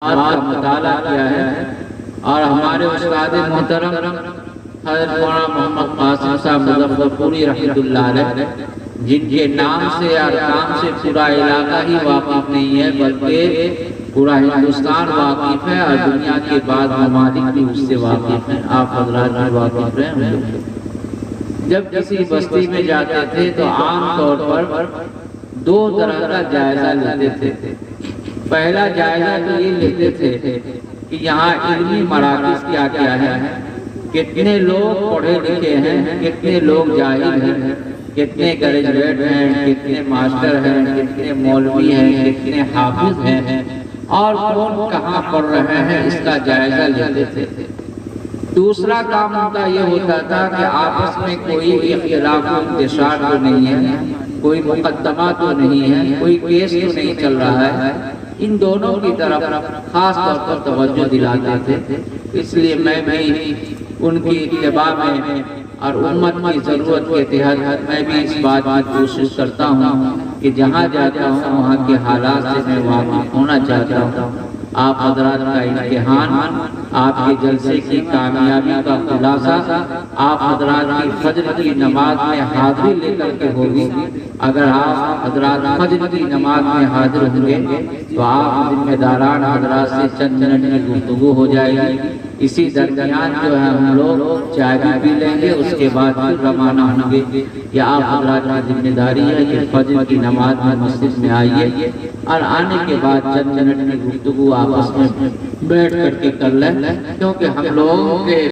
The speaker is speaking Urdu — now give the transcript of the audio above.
کا مطالعہ کیا ہے، اور ہمارے استاد محترم حضرت مولانا محمد قاسم صاحب مظفر پوری رحمۃ اللہ علیہ، جن کے نام سے اور کام سے پورا علاقہ ہی واقف نہیں ہے بلکہ پورا ہندوستان واقف ہے، اور دنیا کے بعد ممالک بھی اس سے واقف ہیں، آپ حضرات بھی واقف ہیں۔ جب کسی بستی میں جاتے تھے تو عام طور پر دو طرح کا جائزہ لیتے تھے۔ پہلا جائزہ تو یہ لیتے تھے کہ یہاں علمی مراکز کیا کیا ہے، کتنے لوگ پڑھے لکھے ہیں، کتنے لوگ جاہل ہیں، کتنے گریجویٹ ہیں، کتنے ماسٹر ہیں، کتنے مولوی ہیں، کتنے حافظ ہیں، اور کون کہاں پڑھ رہے ہیں، اس کا جائزہ لیتے تھے۔ دوسرا کام ان کا یہ ہوتا تھا کہ آپس میں کوئی اختلاف و انتشار تو نہیں ہے، کوئی مقدمہ تو نہیں ہے، کوئی کیس تو نہیں چل رہا ہے، ان دونوں کی طرف خاص طور پر توجہ دلاتے تھے۔ اس لیے میں بھی ان کی اتباع میں اور امت کی ضرورت کے تحت میں بھی اس بات کی کوشش کرتا ہوں کہ جہاں جاتا ہوں وہاں کے حالات سے میں واقف ہونا چاہتا ہوں۔ آپ حضرات کا امتحان، آپ کے جلسے کی کامیابی کا خلاصہ آپ حضرات کی فجر کی نماز میں حاضری لے کر کے ہوگی۔ اگر آپ حضرات فجر کی نماز میں حاضر ہوں گے تو آپ ذمہ داران حضرات سے چند منٹ کی گفتگو ہو جائے گی۔ اسی درمیان جو ہے ہم لوگ چائے بھی پی لیں گے، اس کے بعد پھر روانہ ہوں گے۔ یہ آپ حضرات کی ذمہ داری ہے کہ فجر کی نماز میں مسجد میں آئیے، اور آنے کے بعد چند منٹ کی گفتگو آپس میں بیٹھ کر کے کر لیں، کیونکہ ہم لوگوں کے